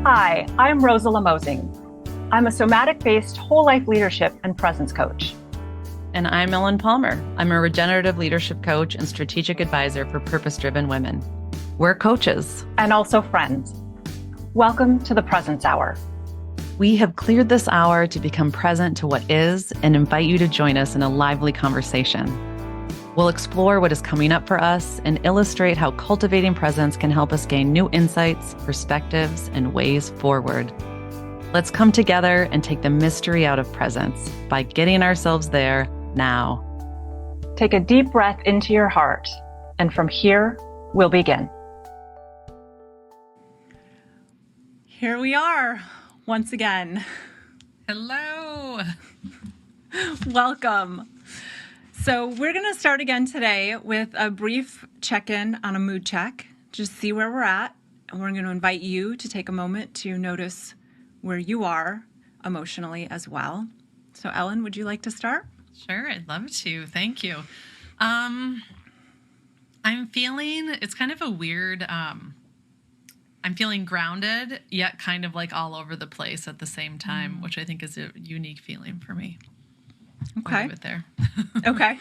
Hi, I'm Rosa Lamosing. I'm a somatic-based whole life leadership and presence coach. And I'm Ellen Palmer. I'm a regenerative leadership coach and strategic advisor for purpose-driven women. We're coaches. And also friends. Welcome to the Presence Hour. We have cleared this hour to become present to what is and invite you to join us in a lively conversation. We'll explore what is coming up for us and illustrate how cultivating presence can help us gain new insights, perspectives, and ways forward. Let's come together and take the mystery out of presence by getting ourselves there now. Take a deep breath into your heart, and from here, we'll begin. Here we are once again. Hello. Welcome. So we're going to start again today with a brief check-in on a mood check, just see where we're at. And we're going to invite you to take a moment to notice where you are emotionally as well. So Ellen, would you like to start? Sure, I'd love to. Thank you. I'm feeling, it's kind of a weird, I'm feeling grounded, yet kind of like all over the place at the same time, which I think is a unique feeling for me. Okay. I'll leave it there. Okay.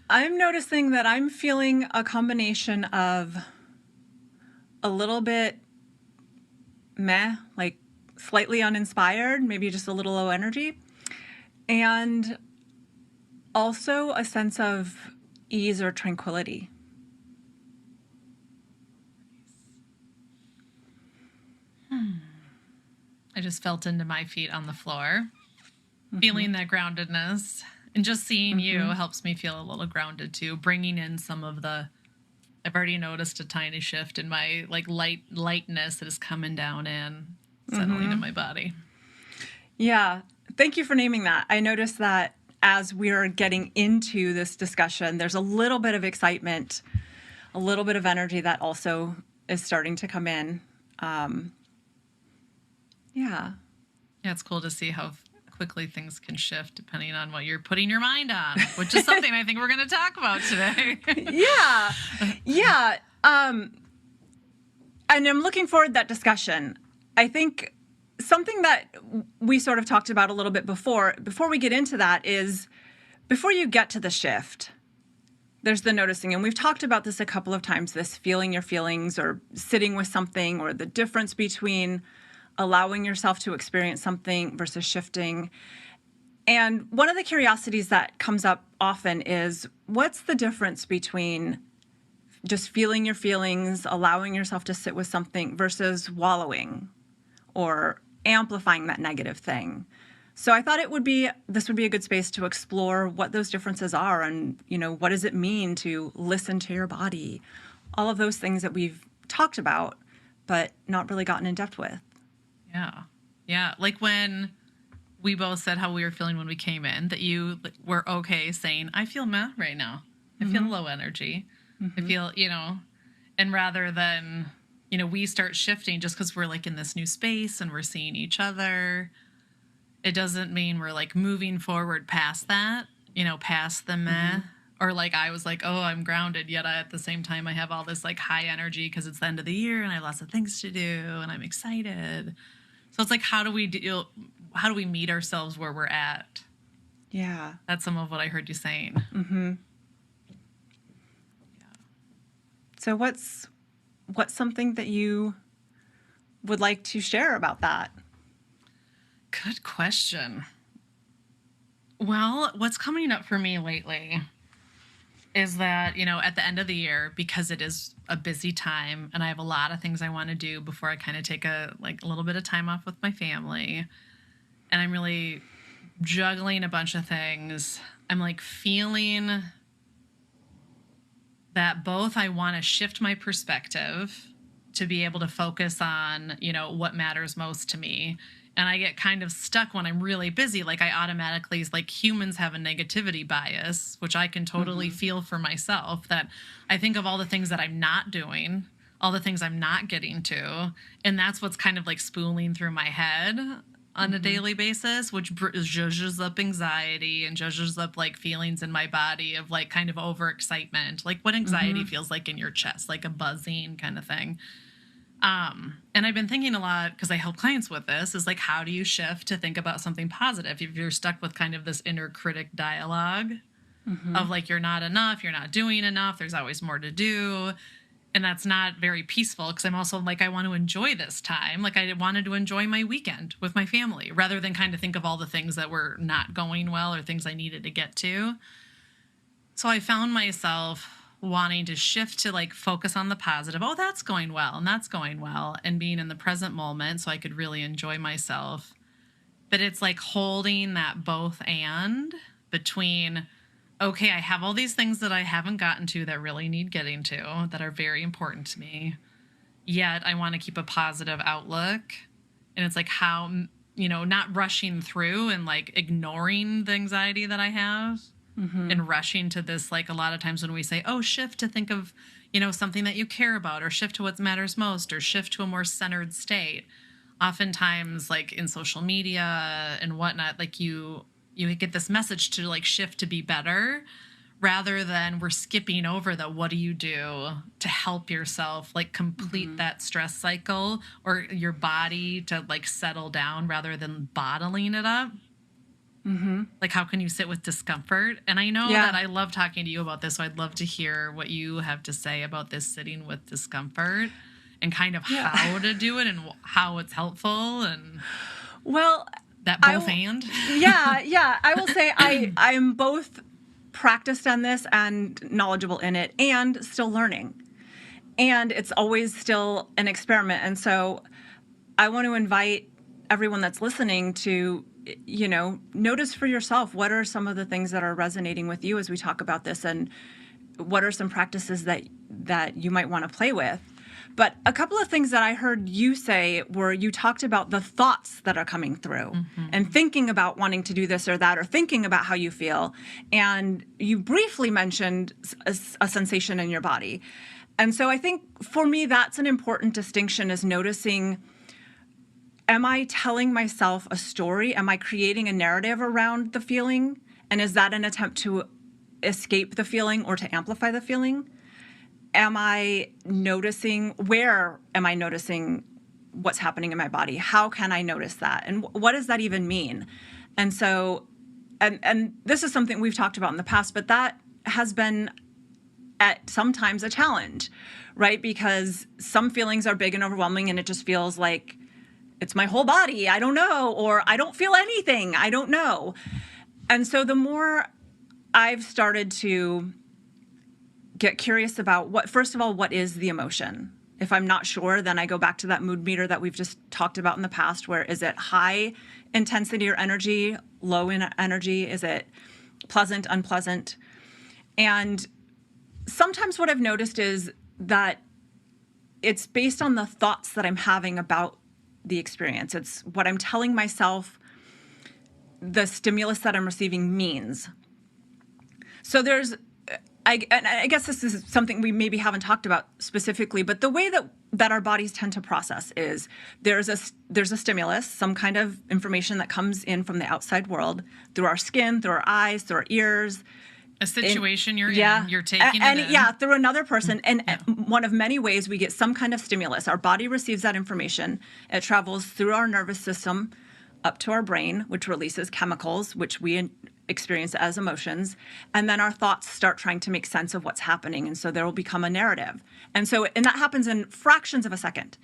I'm noticing that I'm feeling a combination of a little bit meh, like slightly uninspired, maybe just a little low energy, and also a sense of ease or tranquility. I just felt into my feet on the floor, feeling that groundedness, and just seeing you helps me feel a little grounded too, bringing in some of the, I've already noticed a tiny shift in my lightness that is coming down in, settling in my body. Yeah. Thank you for naming that. I noticed that as we're getting into this discussion, there's a little bit of excitement, a little bit of energy that also is starting to come in. Yeah, it's cool to see how quickly things can shift depending on what you're putting your mind on, which is something I think we're going to talk about today. Yeah. And I'm looking forward to that discussion. I think something that we sort of talked about a little bit before we get into that is before you get to the shift, there's the noticing. And we've talked about this a couple of times, this feeling your feelings or sitting with something, or the difference between allowing yourself to experience something versus shifting. And one of the curiosities that comes up often is, what's the difference between just feeling your feelings, allowing yourself to sit with something versus wallowing or amplifying that negative thing? So I thought this would be a good space to explore what those differences are, and, what does it mean to listen to your body? All of those things that we've talked about, but not really gotten in depth with. Yeah. Like when we both said how we were feeling when we came in, that you were okay saying, I feel meh right now. I feel low energy. I feel, and rather than, we start shifting just because we're like in this new space and we're seeing each other, it doesn't mean we're like moving forward past that, past the meh. Or like I was like, oh, I'm grounded, yet at the same time I have all this like high energy because it's the end of the year and I have lots of things to do and I'm excited. So it's like, how do we meet ourselves where we're at? Yeah. That's some of what I heard you saying. Yeah. So what's something that you would like to share about that? Good question. Well, what's coming up for me lately is that, at the end of the year, because it is a busy time and I have a lot of things I want to do before I kind of take a little bit of time off with my family, and I'm really juggling a bunch of things, I'm like feeling that both I want to shift my perspective to be able to focus on, what matters most to me. And I get kind of stuck when I'm really busy. Like I automatically, humans have a negativity bias, which I can totally feel for myself, that I think of all the things that I'm not doing, all the things I'm not getting to. And that's what's kind of like spooling through my head on a daily basis, which zhuzhes up anxiety and zhuzhes up like feelings in my body of like kind of overexcitement, like what anxiety feels like in your chest, like a buzzing kind of thing. And I've been thinking a lot, because I help clients with this, is like, how do you shift to think about something positive? If you're stuck with kind of this inner critic dialogue of like, you're not enough, you're not doing enough, there's always more to do. And that's not very peaceful, because I'm also like, I want to enjoy this time. Like, I wanted to enjoy my weekend with my family rather than kind of think of all the things that were not going well or things I needed to get to. So I found myself wanting to shift to like focus on the positive. Oh, that's going well, and that's going well, and being in the present moment so I could really enjoy myself. But it's like holding that both and between, okay, I have all these things that I haven't gotten to that really need getting to, that are very important to me, yet I want to keep a positive outlook. And it's like, how, not rushing through and like ignoring the anxiety that I have. And rushing to this, like a lot of times when we say, oh, shift to think of, something that you care about, or shift to what matters most, or shift to a more centered state. Oftentimes, like in social media and whatnot, like you get this message to like shift to be better, rather than we're skipping over the what do you do to help yourself like complete that stress cycle or your body to like settle down rather than bottling it up. Like, how can you sit with discomfort? And I know that I love talking to you about this, so I'd love to hear what you have to say about this sitting with discomfort and kind of how to do it and how it's helpful and that both and. I will say I'm both practiced on this and knowledgeable in it and still learning. And it's always still an experiment. And so I want to invite everyone that's listening to notice for yourself, what are some of the things that are resonating with you as we talk about this, and what are some practices that you might want to play with. But a couple of things that I heard you say were, you talked about the thoughts that are coming through and thinking about wanting to do this or that, or thinking about how you feel. And you briefly mentioned a sensation in your body. And so I think for me, that's an important distinction, is noticing, am I telling myself a story? Am I creating a narrative around the feeling? And is that an attempt to escape the feeling or to amplify the feeling? Am I noticing, where am I noticing what's happening in my body? How can I notice that? And what does that even mean? And so, and this is something we've talked about in the past, but that has been at sometimes a challenge, right? Because some feelings are big and overwhelming, and it just feels like, it's my whole body, I don't know, or I don't feel anything, I don't know. And so the more I've started to get curious about first of all, what is the emotion? If I'm not sure, then I go back to that mood meter that we've just talked about in the past, where is it high intensity or energy, low in energy? Is it pleasant, unpleasant? And sometimes what I've noticed is that it's based on the thoughts that I'm having about the experience. It's what I'm telling myself the stimulus that I'm receiving means. So I guess this is something we maybe haven't talked about specifically, but the way that our bodies tend to process is there's a stimulus, some kind of information that comes in from the outside world through our skin, through our eyes, through our ears. A situation you're in, you're taking it in. Yeah, through another person. And one of many ways we get some kind of stimulus. Our body receives that information. It travels through our nervous system up to our brain, which releases chemicals, which we experience as emotions. And then our thoughts start trying to make sense of what's happening. And so there will become a narrative. And that happens in fractions of a second.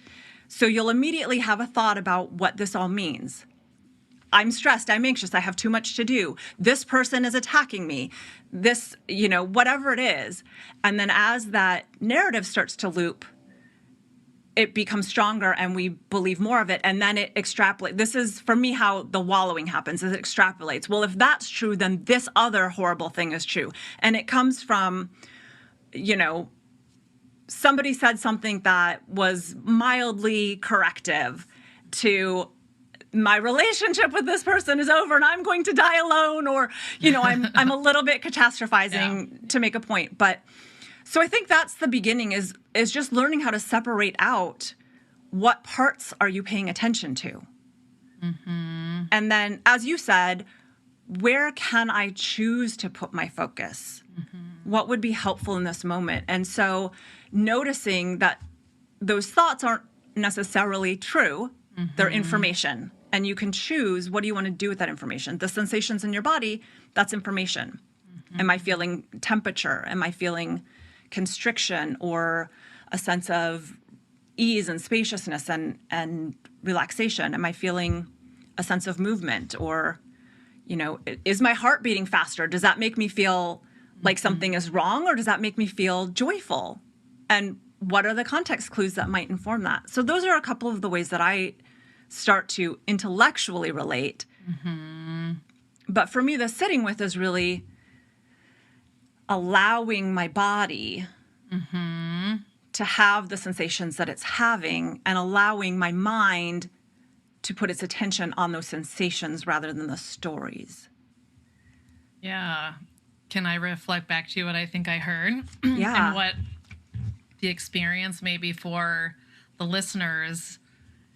So you'll immediately have a thought about what this all means. I'm stressed, I'm anxious, I have too much to do. This person is attacking me. This, whatever it is. And then as that narrative starts to loop, it becomes stronger and we believe more of it. And then it extrapolates. This is, for me, how the wallowing happens, is it extrapolates. Well, if that's true, then this other horrible thing is true. And it comes from, somebody said something that was mildly corrective to, my relationship with this person is over and I'm going to die alone, or, I'm a little bit catastrophizing to make a point. But so I think that's the beginning, is just learning how to separate out what parts are you paying attention to. And then, as you said, where can I choose to put my focus? What would be helpful in this moment? And so noticing that those thoughts aren't necessarily true. They're information. And you can choose, what do you want to do with that information? The sensations in your body, that's information. Am I feeling temperature? Am I feeling constriction or a sense of ease and spaciousness and relaxation? Am I feeling a sense of movement? Or, is my heart beating faster? Does that make me feel like something is wrong, or does that make me feel joyful? And what are the context clues that might inform that? So those are a couple of the ways that I start to intellectually relate. But for me, the sitting with is really allowing my body to have the sensations that it's having, and allowing my mind to put its attention on those sensations rather than the stories. Yeah. Can I reflect back to what I think I heard? Yeah. And what the experience maybe for the listeners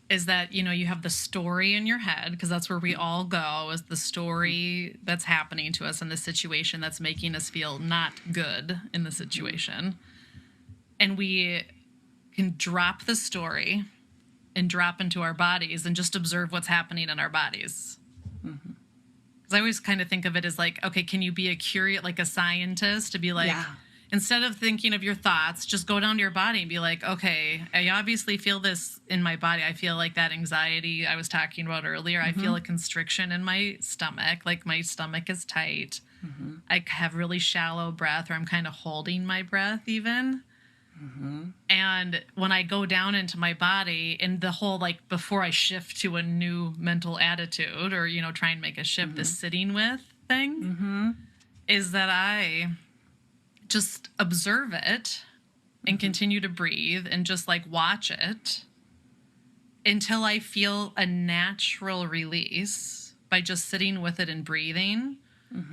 is that, you have the story in your head, because that's where we all go, is the story that's happening to us in the situation that's making us feel not good in the situation. And we can drop the story and drop into our bodies and just observe what's happening in our bodies. Because I always kind of think of it as like, okay, can you be like a scientist, to be like, instead of thinking of your thoughts, just go down to your body and be like, okay, I obviously feel this in my body. I feel like that anxiety I was talking about earlier. I feel a constriction in my stomach, like my stomach is tight. I have really shallow breath, or I'm kind of holding my breath even. And when I go down into my body, and the whole, like, before I shift to a new mental attitude, or, try and make a shift, the sitting with thing, is that I just observe it and continue to breathe and just like watch it until I feel a natural release by just sitting with it and breathing.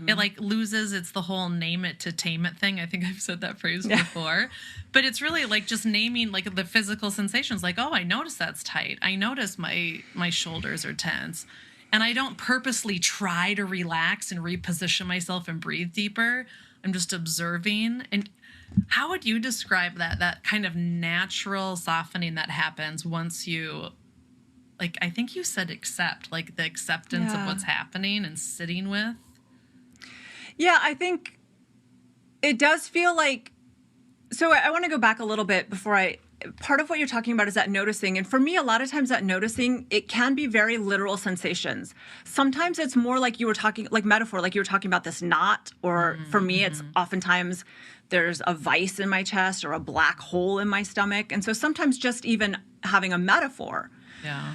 It like loses, it's the whole name it to tame it thing. I think I've said that phrase before, but it's really like just naming like the physical sensations, like, oh, I notice that's tight. I notice my shoulders are tense, and I don't purposely try to relax and reposition myself and breathe deeper. I'm just observing. And how would you describe that kind of natural softening that happens once you, like, I think you said accept, like the acceptance of what's happening and sitting with? Yeah, I think it does feel like, so I want to go back a little bit part of what you're talking about is that noticing. And for me, a lot of times that noticing, it can be very literal sensations. Sometimes it's more like you were talking, like metaphor, like you were talking about this knot, or for me, it's oftentimes there's a vice in my chest or a black hole in my stomach. And so sometimes just even having a metaphor. Yeah.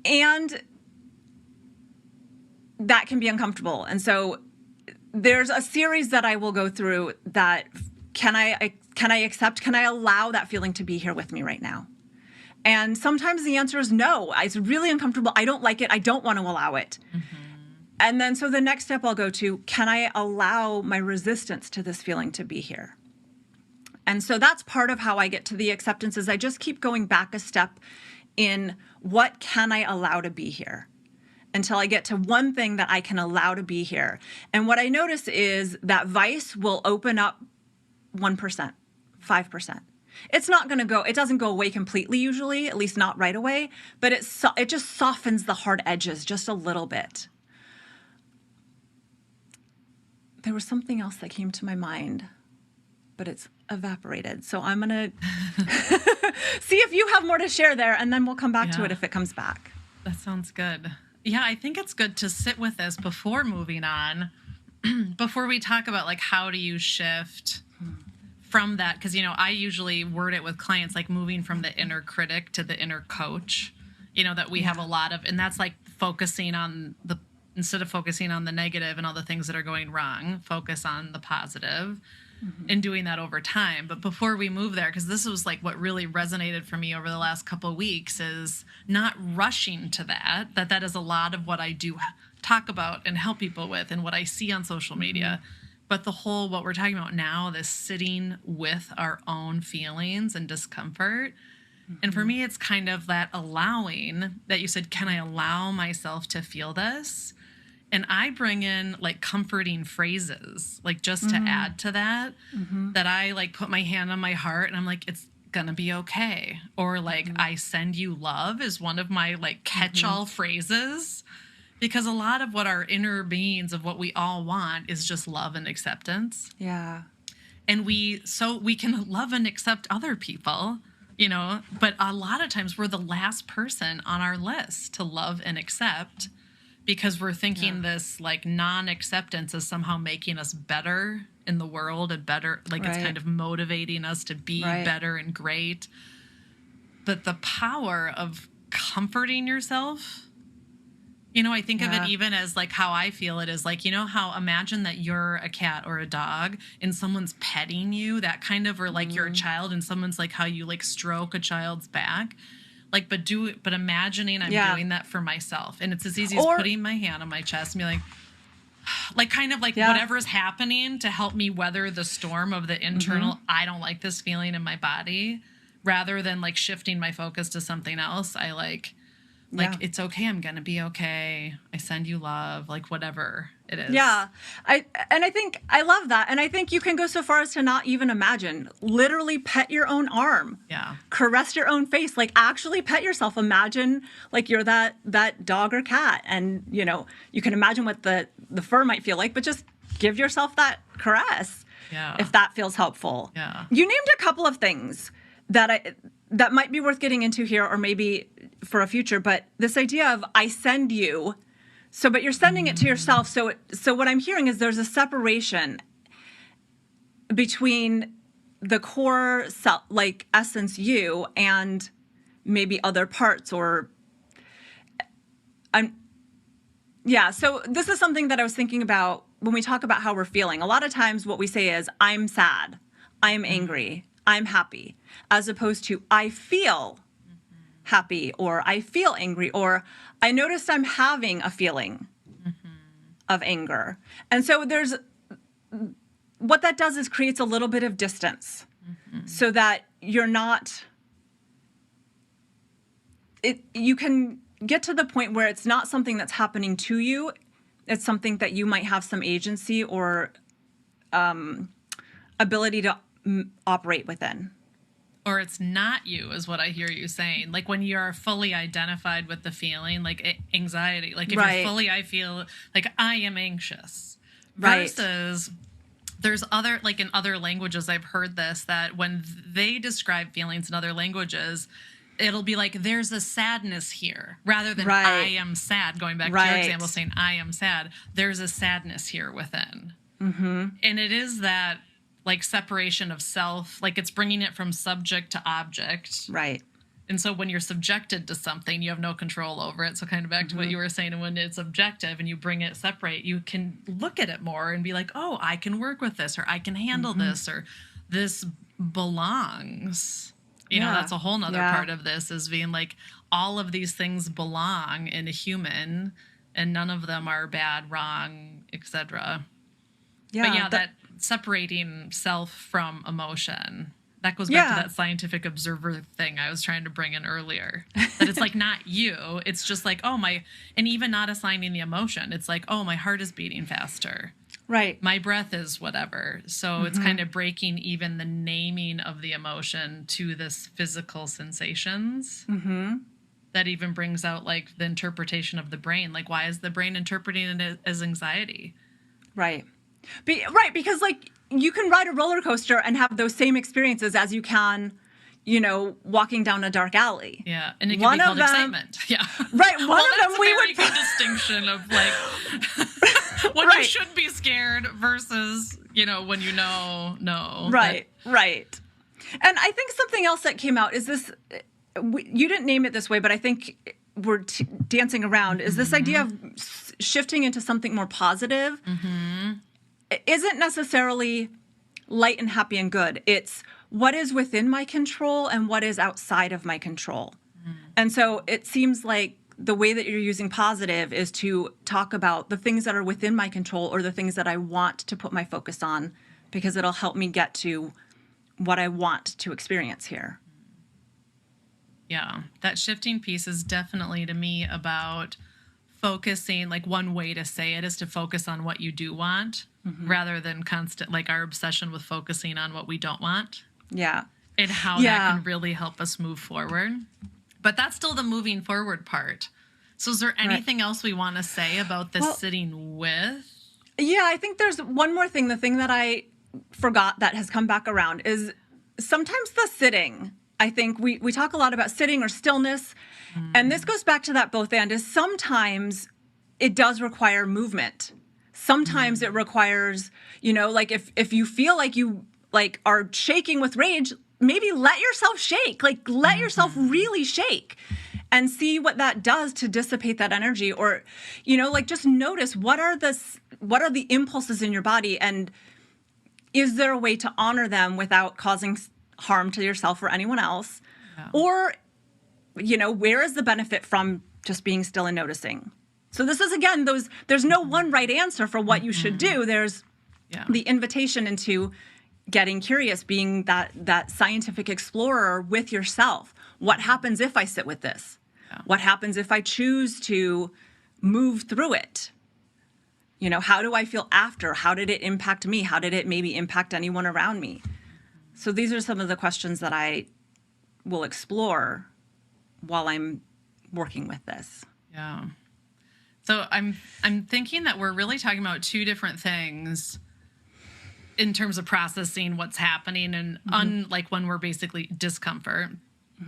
And that can be uncomfortable. And so there's a series that I will go through that can I accept, can I allow that feeling to be here with me right now? And sometimes the answer is no. It's really uncomfortable. I don't like it. I don't want to allow it. And then so the next step I'll go to, can I allow my resistance to this feeling to be here? And so that's part of how I get to the acceptance, is I just keep going back a step in what can I allow to be here, until I get to one thing that I can allow to be here. And what I notice is that vice will open up 1%, 5%. It's not going to go, it doesn't go away completely usually, at least not right away, but it just softens the hard edges just a little bit. There was something else that came to my mind, but it's evaporated. So I'm going to see if you have more to share there, and then we'll come back to it if it comes back. That sounds good. Yeah, I think it's good to sit with this before moving on, before we talk about like how do you shift from that, because I usually word it with clients like moving from the inner critic to the inner coach, that we have a lot of, and that's like focusing on instead of focusing on the negative and all the things that are going wrong, focus on the positive. And doing that over time. But before we move there, because this was like what really resonated for me over the last couple of weeks, is not rushing to that is a lot of what I do talk about and help people with, and what I see on social media. But the whole, what we're talking about now, this sitting with our own feelings and discomfort. And for me, it's kind of that allowing that you said, can I allow myself to feel this? And I bring in like comforting phrases, like just to add to that, that I like put my hand on my heart and I'm like, gonna be okay. Or like, I send you love is one of my like catch-all phrases, because a lot of what our inner beings of what we all want is just love and acceptance. Yeah. And we can love and accept other people, you know, but a lot of times we're the last person on our list to love and accept, because we're thinking this like non-acceptance is somehow making us better in the world and better, like it's kind of motivating us to be better and great. But the power of comforting yourself, you know, I think of it even as like how I feel it is like, you know, how imagine that you're a cat or a dog and someone's petting you, that kind of, or like you're a child and someone's like how you like stroke a child's back. Like, but imagining I'm doing that for myself. And it's as easy as putting my hand on my chest and be like kind of like whatever's happening to help me weather the storm of the internal, I don't like this feeling in my body, rather than like shifting my focus to something else. I like, it's okay. I'm going to be okay. I send you love, like whatever it is. Yeah. I think I love that. And I think you can go so far as to not even imagine, literally pet your own arm. Yeah. Caress your own face, like actually pet yourself. Imagine like you're that dog or cat. And, you know, you can imagine what the fur might feel like, but just give yourself that caress. Yeah. If that feels helpful. Yeah. You named a couple of things that might be worth getting into here, or maybe for a future, but this idea of I send you, but you're sending it to yourself. So what I'm hearing is there's a separation between the core self, like essence you, and maybe other parts, or so this is something that I was thinking about when we talk about how we're feeling. A lot of times what we say is I'm sad, I'm angry, I'm happy, as opposed to I feel happy, or I feel angry, or I noticed I'm having a feeling of anger. And so what that does is creates a little bit of distance so that you're not, you can get to the point where it's not something that's happening to you. It's something that you might have some agency or ability to operate within. Or it's not you, is what I hear you saying. Like when you're fully identified with the feeling, like anxiety. Like if you're fully, I feel like I am anxious. Versus there's other, like in other languages, I've heard this, that when they describe feelings in other languages, it'll be like, there's a sadness here, rather than I am sad. Going back to your example, saying I am sad, there's a sadness here within. And it is that like separation of self, like it's bringing it from subject to object. Right. And so when you're subjected to something, you have no control over it. So kind of back to what you were saying, and when it's objective and you bring it separate, you can look at it more and be like, oh, I can work with this, or I can handle this, or this belongs. You know, that's a whole nother part of this, is being like, all of these things belong in a human, and none of them are bad, wrong, etc. Yeah. But that separating self from emotion, that goes back to that scientific observer thing I was trying to bring in earlier. That it's like not you, it's just like, oh, and even not assigning the emotion. It's like, oh, my heart is beating faster. Right. My breath is whatever. So it's kind of breaking even the naming of the emotion to this physical sensations. That even brings out like the interpretation of the brain. Like, why is the brain interpreting it as anxiety? Right. Because like you can ride a roller coaster and have those same experiences as you can, you know, walking down a dark alley. Yeah, and it can be called excitement. Yeah. Right. One of them we would good distinction of like when you should be scared versus, you know, when you know. Right. And I think something else that came out is this, you didn't name it this way, but I think we're dancing around, is this idea of shifting into something more positive. It isn't necessarily light and happy and good. It's what is within my control and what is outside of my control. And so it seems like the way that you're using positive is to talk about the things that are within my control, or the things that I want to put my focus on, because it'll help me get to what I want to experience here. Yeah, that shifting piece is definitely to me about focusing. Like one way to say it is to focus on what you do want, rather than constant, like our obsession with focusing on what we don't want. Yeah. and how that can really help us move forward. But that's still the moving forward part. So is there anything else we want to say about this sitting with? Yeah, I think there's one more thing. The thing that I forgot that has come back around is sometimes the sitting. I think we talk a lot about sitting or stillness. And this goes back to that both and is sometimes it does require movement. Sometimes it requires, like if you feel like you like are shaking with rage, maybe let yourself shake, like let yourself really shake and see what that does to dissipate that energy. Or, like just notice what are the impulses in your body, and is there a way to honor them without causing harm to yourself or anyone else? Yeah. Or, where is the benefit from just being still and noticing? So this is, again, there's no one right answer for what you should do. There's the invitation into getting curious, being that scientific explorer with yourself. What happens if I sit with this? Yeah. What happens if I choose to move through it? How do I feel after? How did it impact me? How did it maybe impact anyone around me? So these are some of the questions that I will explore while I'm working with this. Yeah. So I'm thinking that we're really talking about two different things in terms of processing what's happening, and unlike when we're basically discomfort.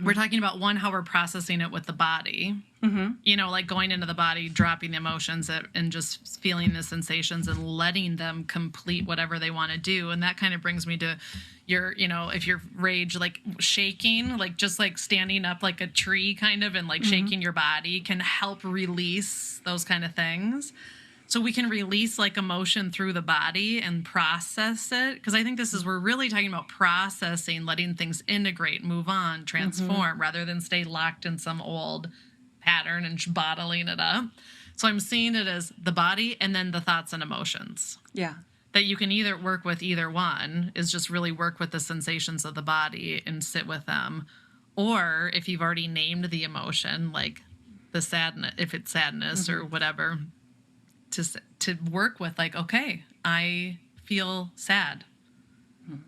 We're talking about one, how we're processing it with the body, like going into the body, dropping the emotions and just feeling the sensations and letting them complete whatever they want to do. And that kind of brings me to your, if you're rage, like shaking, like just like standing up like a tree kind of, and like shaking your body can help release those kind of things. So we can release like emotion through the body and process it. Because I think we're really talking about processing, letting things integrate, move on, transform, rather than stay locked in some old pattern and bottling it up. So I'm seeing it as the body and then the thoughts and emotions. Yeah. That you can either work with either one, is just really work with the sensations of the body and sit with them. Or if you've already named the emotion, like the sadness, if it's sadness or whatever, to work with, like, okay, I feel sad.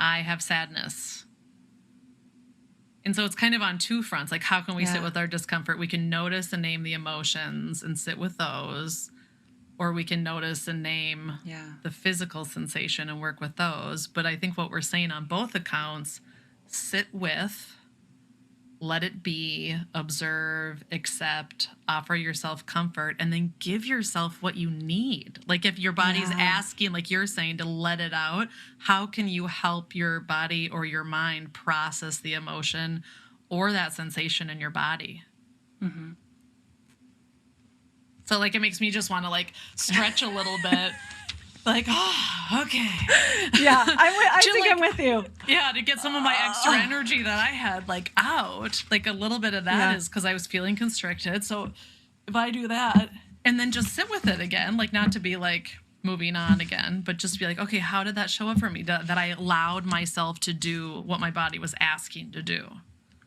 I have sadness. And so it's kind of on two fronts. Like, how can we sit with our discomfort? We can notice and name the emotions and sit with those. Or we can notice and name the physical sensation and work with those. But I think what we're saying on both accounts, sit with, let it be, observe, accept, offer yourself comfort, and then give yourself what you need. Like if your body's asking, like you're saying, to let it out, how can you help your body or your mind process the emotion or that sensation in your body? So like it makes me just want to like stretch a little bit. Like, oh, okay. Yeah, I think I'm with you. Yeah, to get some of my extra energy that I had, like, out. Like, a little bit of that is because I was feeling constricted. So if I do that and then just sit with it again, like, not to be, like, moving on again, but just be like, okay, how did that show up for me? That I allowed myself to do what my body was asking to do.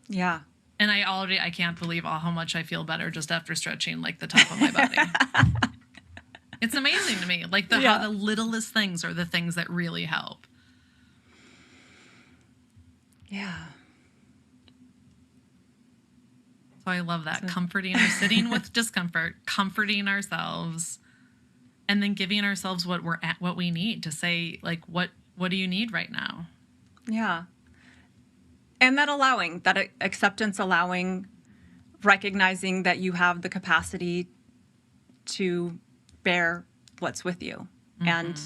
Yeah. And I can't believe how much I feel better just after stretching, like, the top of my body. It's amazing to me, like how the littlest things are the things that really help. Yeah. So I love that. Comforting or sitting with discomfort, comforting ourselves, and then giving ourselves what we need to say, like, what do you need right now? Yeah. And that acceptance, recognizing that you have the capacity to bear what's with you. And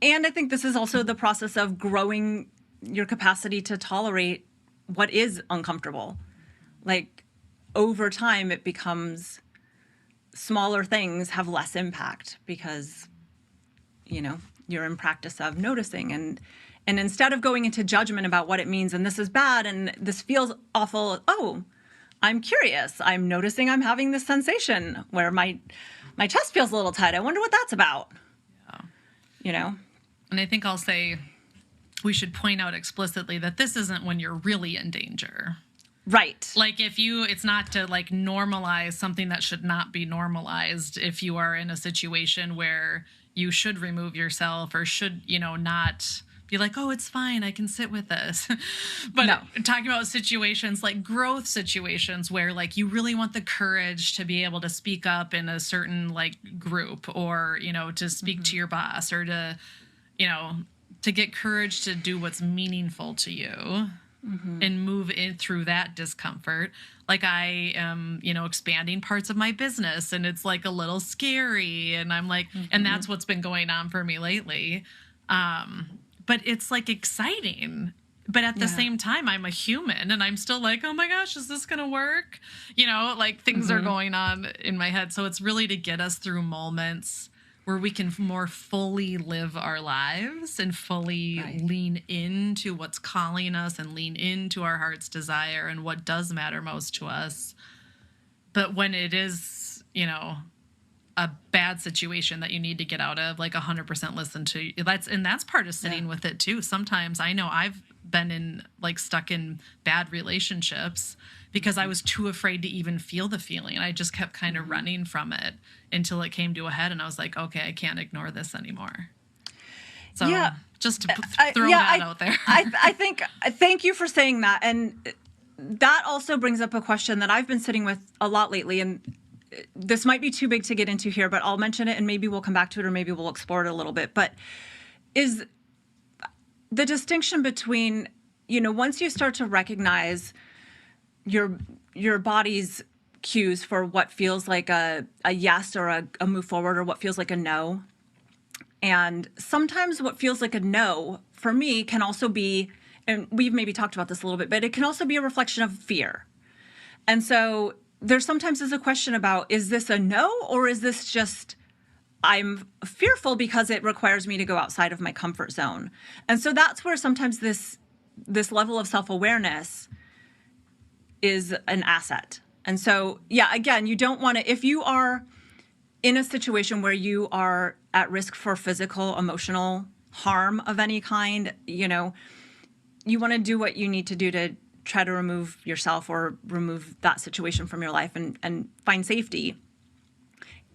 I think this is also the process of growing your capacity to tolerate what is uncomfortable. Like over time, it becomes smaller things have less impact because, you're in practice of noticing and instead of going into judgment about what it means and this is bad and this feels awful. Oh, I'm curious. I'm noticing I'm having this sensation where my chest feels a little tight. I wonder what that's about. Yeah. And I think I'll say we should point out explicitly that this isn't when you're really in danger. Right. Like it's not to like normalize something that should not be normalized if you are in a situation where you should remove yourself or should, not be like, oh, it's fine, I can sit with this. But No. talking about situations like growth situations where like you really want the courage to be able to speak up in a certain like group, or, you know, to speak to your boss, or to, you know, to get courage to do what's meaningful to you and move in through that discomfort. Like I am, you know, expanding parts of my business and it's like a little scary, and I'm like, and that's what's been going on for me lately. But it's like exciting. But at the same time, I'm a human and I'm still like, oh my gosh, is this going to work? You know, like things are going on in my head. So it's really to get us through moments where we can more fully live our lives and fully lean into what's calling us and lean into our heart's desire and what does matter most to us. But when it is, you know, a bad situation that you need to get out of, like 100% listen to that's part of sitting with it too. Sometimes I know I've been in like stuck in bad relationships because I was too afraid to even feel the feeling. I just kept kind of running from it until it came to a head, and I was like, okay, I can't ignore this anymore. So just to throw that out there. I think, thank you for saying that. And that also brings up a question that I've been sitting with a lot lately, and this might be too big to get into here, but I'll mention it and maybe we'll come back to it, or maybe we'll explore it a little bit. But is the distinction between, you know, once you start to recognize your body's cues for what feels like a yes or a move forward, or what feels like a no. And sometimes what feels like a no for me can also be, and we've maybe talked about this a little bit, but it can also be a reflection of fear. And so there sometimes is a question about, is this a no, or is this just I'm fearful because it requires me to go outside of my comfort zone? And so that's where sometimes this level of self-awareness is an asset. And so, again, you don't want to, if you are in a situation where you are at risk for physical, emotional harm of any kind, you know, you want to do what you need to do to try to remove yourself or remove that situation from your life and find safety.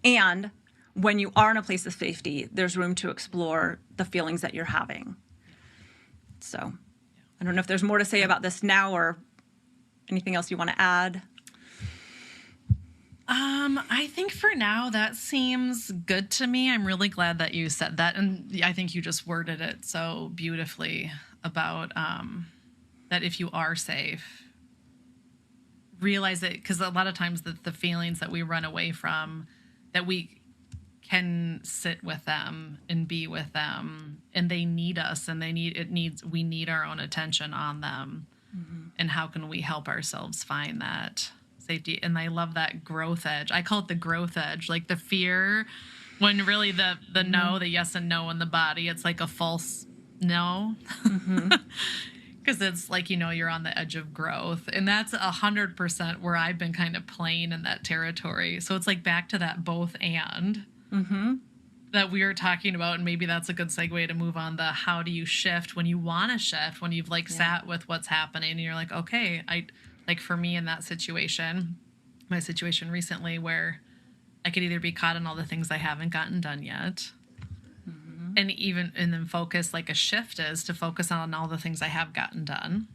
And when you are in a place of safety, there's room to explore the feelings that you're having. So I don't know if there's more to say about this now, or anything else you want to add? I think for now that seems good to me. I'm really glad that you said that, and I think you just worded it so beautifully about that if you are safe, realize it, because a lot of times the feelings that we run away from, that we can sit with them and be with them, and they need us, and we need our own attention on them. And how can we help ourselves find that safety? And I love that growth edge. I call it the growth edge, like the fear, when really the no, the yes and no in the body, it's like a false no. Because it's like, you know, you're on the edge of growth. And that's 100% where I've been kind of playing in that territory. So it's like back to that both and that we were talking about. And maybe that's a good segue to move on the how do you shift when you want to shift, when you've like sat with what's happening and you're like, okay, like for me in that situation, my situation recently where I could either be caught in all the things I haven't gotten done yet, and then focus, like a shift is to focus on all the things I have gotten done.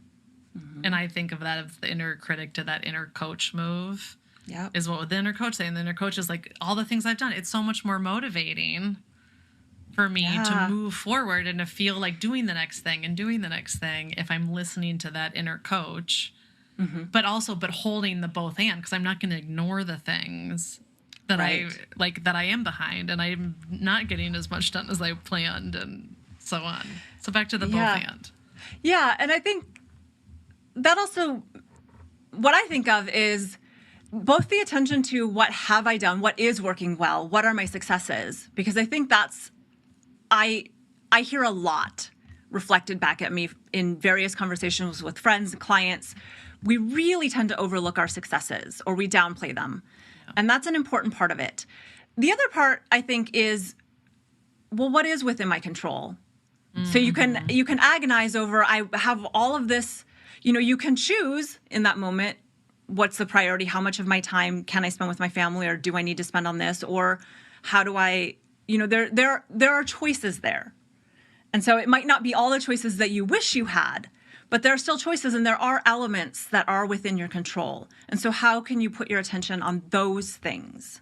And I think of that as the inner critic to that inner coach move. Is what would the inner coach say? And the inner coach is like, all the things I've done, it's so much more motivating for me to move forward and to feel like doing the next thing and doing the next thing if I'm listening to that inner coach. But holding the both and, because I'm not going to ignore the things that that I am behind, and I'm not getting as much done as I planned, and so on. So back to the both and. Yeah, and I think that also, what I think of is both the attention to what have I done, what is working well, what are my successes, because I think that's, I hear a lot reflected back at me in various conversations with friends and clients. We really tend to overlook our successes, or we downplay them. And that's an important part of it. The other part, I think, is, well, what is within my control? So you can agonize over, I have all of this, you know, you can choose in that moment, what's the priority? How much of my time can I spend with my family, or do I need to spend on this? Or how do I, you know, there are choices there. And so it might not be all the choices that you wish you had, but there are still choices and there are elements that are within your control. And so how can you put your attention on those things?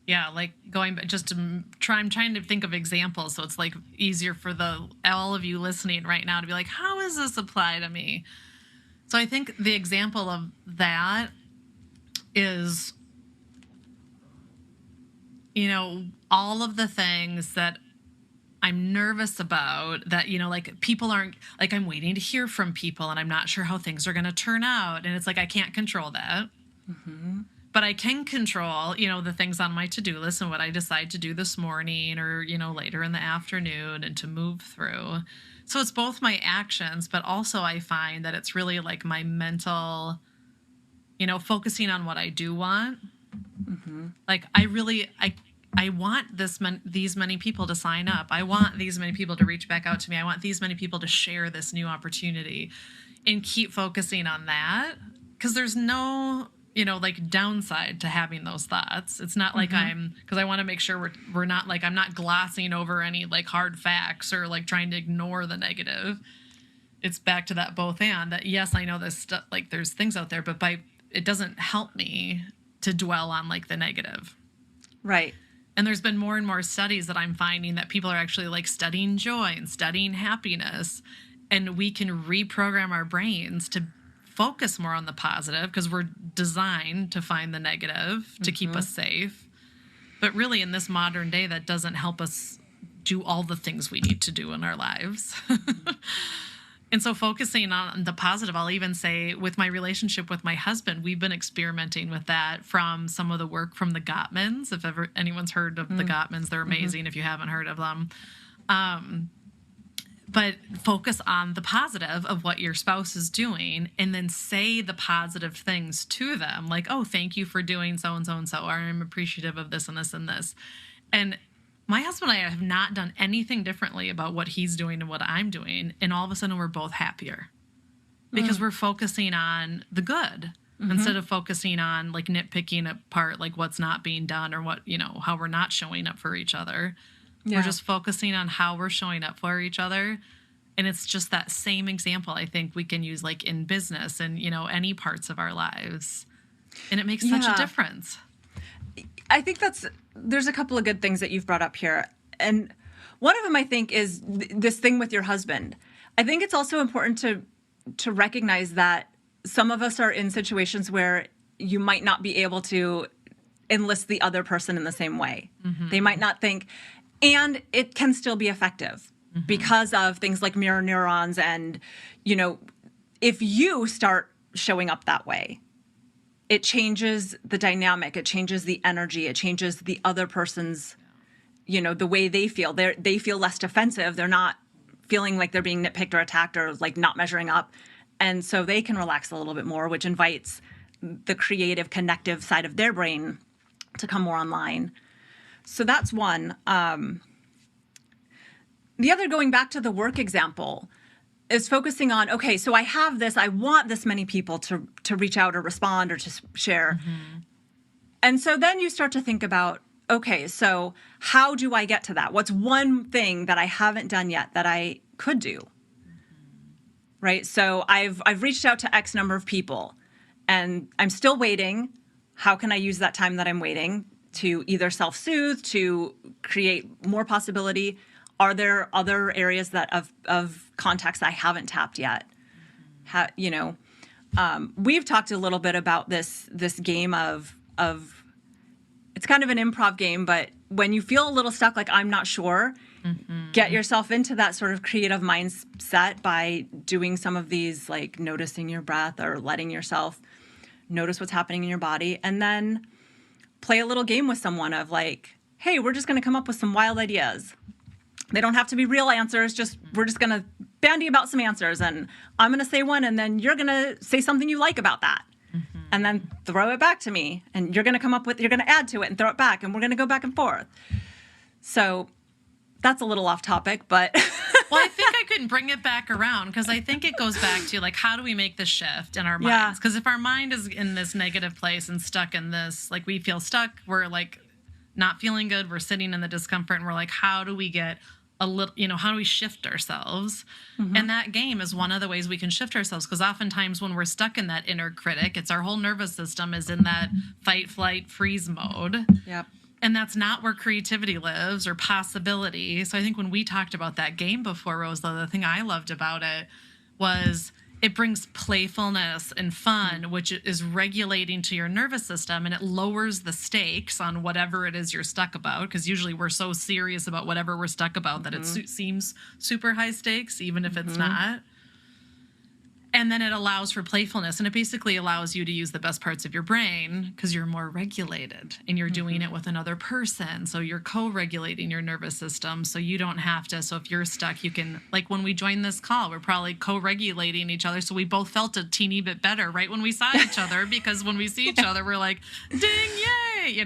Yeah, like going just to try. I'm trying to think of examples, so it's like easier for all of you listening right now to be like, how does this apply to me? So I think the example of that is, all of the things that I'm nervous about that, like people aren't, like I'm waiting to hear from people and I'm not sure how things are going to turn out. And it's like, I can't control that. Mm-hmm. But I can control, the things on my to-do list and what I decide to do this morning or, later in the afternoon and to move through. So it's both my actions, but also I find that it's really like my mental, focusing on what I do want. Mm-hmm. Like I want these many people to sign up. I want these many people to reach back out to me. I want these many people to share this new opportunity and keep focusing on that. Because there's no, like downside to having those thoughts. It's not like because I want to make sure we're not like, I'm not glossing over any like hard facts or like trying to ignore the negative. It's back to that both and that, yes, I know this stuff, like there's things out there, but it doesn't help me to dwell on like the negative. Right. And there's been more and more studies that I'm finding that people are actually like studying joy and studying happiness, and we can reprogram our brains to focus more on the positive because we're designed to find the negative to keep us safe. But really in this modern day, that doesn't help us do all the things we need to do in our lives. And so focusing on the positive, I'll even say with my relationship with my husband, we've been experimenting with that from some of the work from the Gottmans. If ever anyone's heard of the Gottmans, they're amazing if you haven't heard of them. But focus on the positive of what your spouse is doing and then say the positive things to them. Like, oh, thank you for doing so and so and so, or I'm appreciative of this and this and this. And my husband and I have not done anything differently about what he's doing and what I'm doing. And all of a sudden we're both happier because we're focusing on the good instead of focusing on like nitpicking apart, like what's not being done or what, how we're not showing up for each other. Yeah. We're just focusing on how we're showing up for each other. And it's just that same example I think we can use like in business and, any parts of our lives. And it makes such a difference. I think there's a couple of good things that you've brought up here. And one of them, I think, is this thing with your husband. I think it's also important to recognize that some of us are in situations where you might not be able to enlist the other person in the same way. Mm-hmm. They might not think, and it can still be effective because of things like mirror neurons. And, if you start showing up that way, it changes the dynamic, it changes the energy, it changes the other person's, the way they feel. They feel less defensive. They're not feeling like they're being nitpicked or attacked or like not measuring up. And so they can relax a little bit more, which invites the creative, connective side of their brain to come more online. So that's one. The other, going back to the work example, is focusing on, okay, so I have this, I want this many people to reach out or respond or to share. Mm-hmm. And so then you start to think about, okay, so how do I get to that? What's one thing that I haven't done yet that I could do? Right? So I've reached out to X number of people and I'm still waiting. How can I use that time that I'm waiting to either self-soothe, to create more possibility? Are there other areas that of contacts I haven't tapped yet? We've talked a little bit about this game of it's kind of an improv game, but when you feel a little stuck, like I'm not sure, get yourself into that sort of creative mindset by doing some of these, like noticing your breath or letting yourself notice what's happening in your body, and then play a little game with someone of like, hey, we're just going to come up with some wild ideas. They don't have to be real answers. We're just going to bandy about some answers, and I'm going to say one, and then you're going to say something you like about that, and then throw it back to me, and you're going to add to it and throw it back, and we're going to go back and forth. So that's a little off topic, but well, I think I could bring it back around because I think it goes back to like, how do we make the shift in our minds? Because if our mind is in this negative place and stuck in this, like we feel stuck, we're like not feeling good. We're sitting in the discomfort and we're like, how do we get a little, how do we shift ourselves? And that game is one of the ways we can shift ourselves, because oftentimes when we're stuck in that inner critic, it's our whole nervous system is in that fight, flight, freeze mode. Yep. And that's not where creativity lives or possibility. So I think when we talked about that game before, Rose, the thing I loved about it was it brings playfulness and fun, which is regulating to your nervous system, and it lowers the stakes on whatever it is you're stuck about, because usually we're so serious about whatever we're stuck about that it seems super high stakes, even if it's not. And then it allows for playfulness, and it basically allows you to use the best parts of your brain because you're more regulated and you're doing it with another person. So you're co-regulating your nervous system, so you don't have to. So if you're stuck, you can, like when we joined this call, we're probably co-regulating each other. So we both felt a teeny bit better right when we saw each other, because when we see each other, we're like, ding, yay,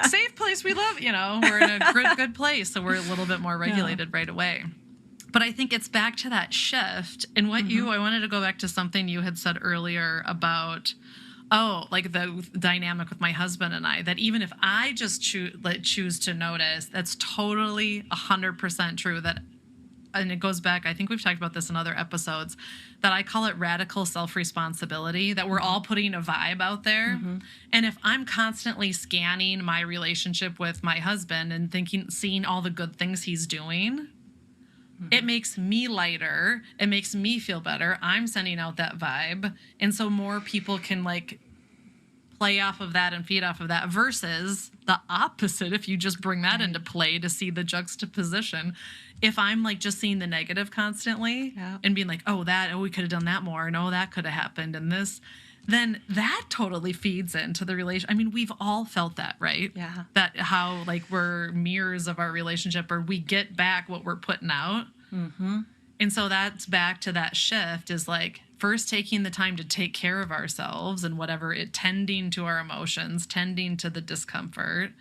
safe place, we love, we're in a good place. So we're a little bit more regulated right away. But I think it's back to that shift. And what I wanted to go back to something you had said earlier about, like the dynamic with my husband and I, that even if I just choose to notice, that's totally 100% true. And it goes back, I think we've talked about this in other episodes, that I call it radical self-responsibility, that we're all putting a vibe out there. And if I'm constantly scanning my relationship with my husband and seeing all the good things he's doing, it makes me lighter. It makes me feel better. I'm sending out that vibe. And so more people can play off of that and feed off of that, versus the opposite. If you just bring that into play to see the juxtaposition, if I'm just seeing the negative constantly and being like, we could have done that more. And that could have happened. And this, then that totally feeds into the relation. I mean, we've all felt that, right? Yeah. That how we're mirrors of our relationship, or we get back what we're putting out. And so that's back to that shift, is first taking the time to take care of ourselves and tending to our emotions, tending to the discomfort,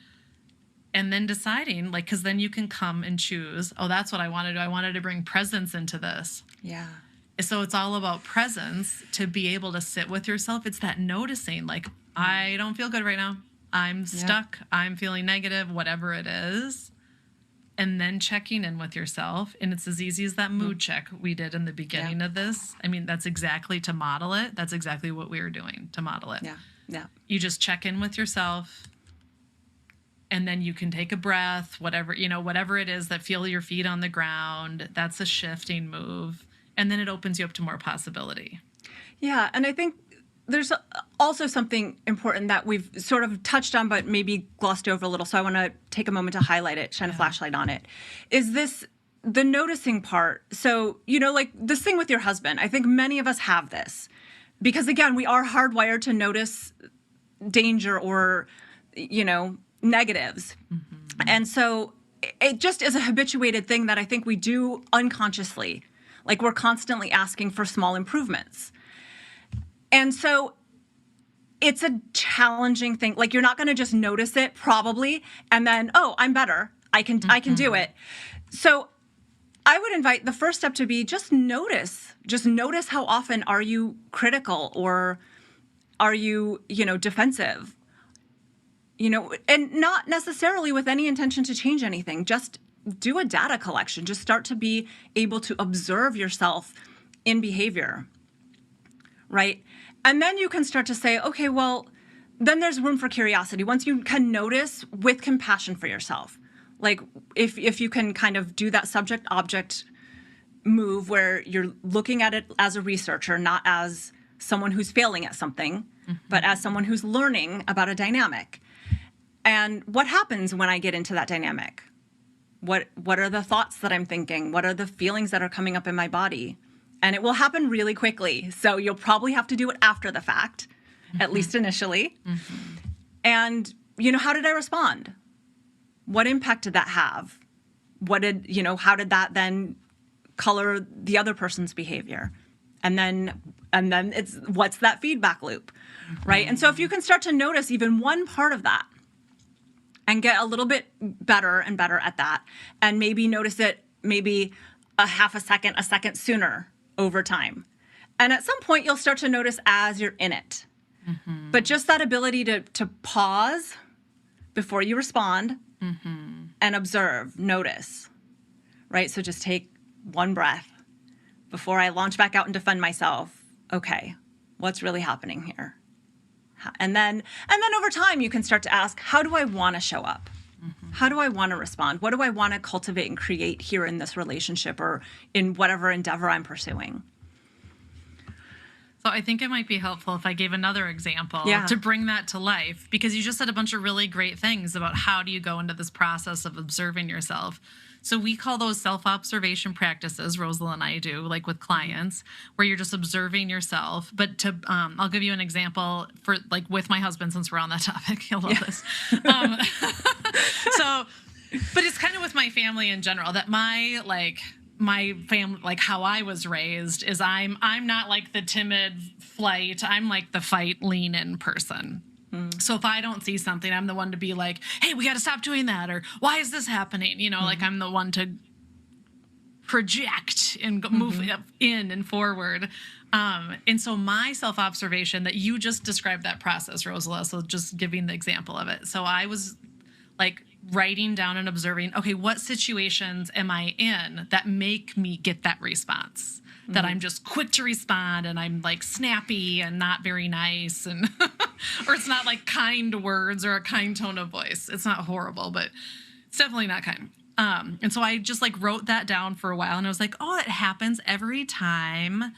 and then deciding, because then you can come and choose, that's what I want to do. I wanted to bring presence into this. Yeah. So it's all about presence, to be able to sit with yourself. It's that noticing, I don't feel good right now. I'm stuck. I'm feeling negative, whatever it is. And then checking in with yourself. And it's as easy as that mood check we did in the beginning of this. I mean, that's exactly to model it. That's exactly what we were doing to model it. Yeah. Yeah. You just check in with yourself. And then you can take a breath, whatever it is that feel your feet on the ground. That's a shifting move. And then it opens you up to more possibility. Yeah. And I think there's also something important that we've sort of touched on, but maybe glossed over a little. So I want to take a moment to highlight it, shine a flashlight on it. Is this the noticing part? So, this thing with your husband, I think many of us have this because, again, we are hardwired to notice danger or, negatives. And so it just is a habituated thing that I think we do unconsciously. We're constantly asking for small improvements. And so it's a challenging thing. You're not going to just notice it probably and then, I'm better. I can do it. So I would invite the first step to be just notice. Just notice how often are you critical, or are you, defensive? And not necessarily with any intention to change anything. Just do a data collection. Just start to be able to observe yourself in behavior, right? And then you can start to say, okay, well, then there's room for curiosity. Once you can notice with compassion for yourself, if you can kind of do that subject-object move where you're looking at it as a researcher, not as someone who's failing at something, but as someone who's learning about a dynamic. And what happens when I get into that dynamic? What are the thoughts that I'm thinking? What are the feelings that are coming up in my body? And it will happen really quickly. So you'll probably have to do it after the fact, at least initially. And, how did I respond? What impact did that have? How did that then color the other person's behavior? And then it's, what's that feedback loop, right? And so if you can start to notice even one part of that and get a little bit better and better at that, and maybe notice it maybe a second sooner over time. And at some point, you'll start to notice as you're in it. But just that ability to pause, before you respond, and observe, notice, right? So just take one breath before I launch back out and defend myself. Okay, what's really happening here? And then over time, you can start to ask, how do I want to show up? How do I want to respond? What do I want to cultivate and create here in this relationship or in whatever endeavor I'm pursuing? So I think it might be helpful if I gave another example Yeah. to bring that to life, because you just said a bunch of really great things about how do you go into this process of observing yourself. So we call those self-observation practices, Rosalind and I do, like with clients, where you're just observing yourself. But I'll give you an example for like with my husband, since we're on that topic. He'll love this. But it's kind of with my family in general that my family, like how I was raised, is I'm not like the timid flight. I'm like the fight, lean in person. So if I don't see something, I'm the one to be like, hey, we got to stop doing that. Or why is this happening? You know, like I'm the one to project and move in and forward. And so my self-observation that you just described that process, Rosala, so just giving the example of it. So I was like writing down and observing, okay, what situations am I in that make me get that response? That I'm just quick to respond and I'm like snappy and not very nice, and or it's not like kind words or a kind tone of voice. It's not horrible, but it's definitely not kind. And so I just like wrote that down for a while, and I was like, oh, it happens every time,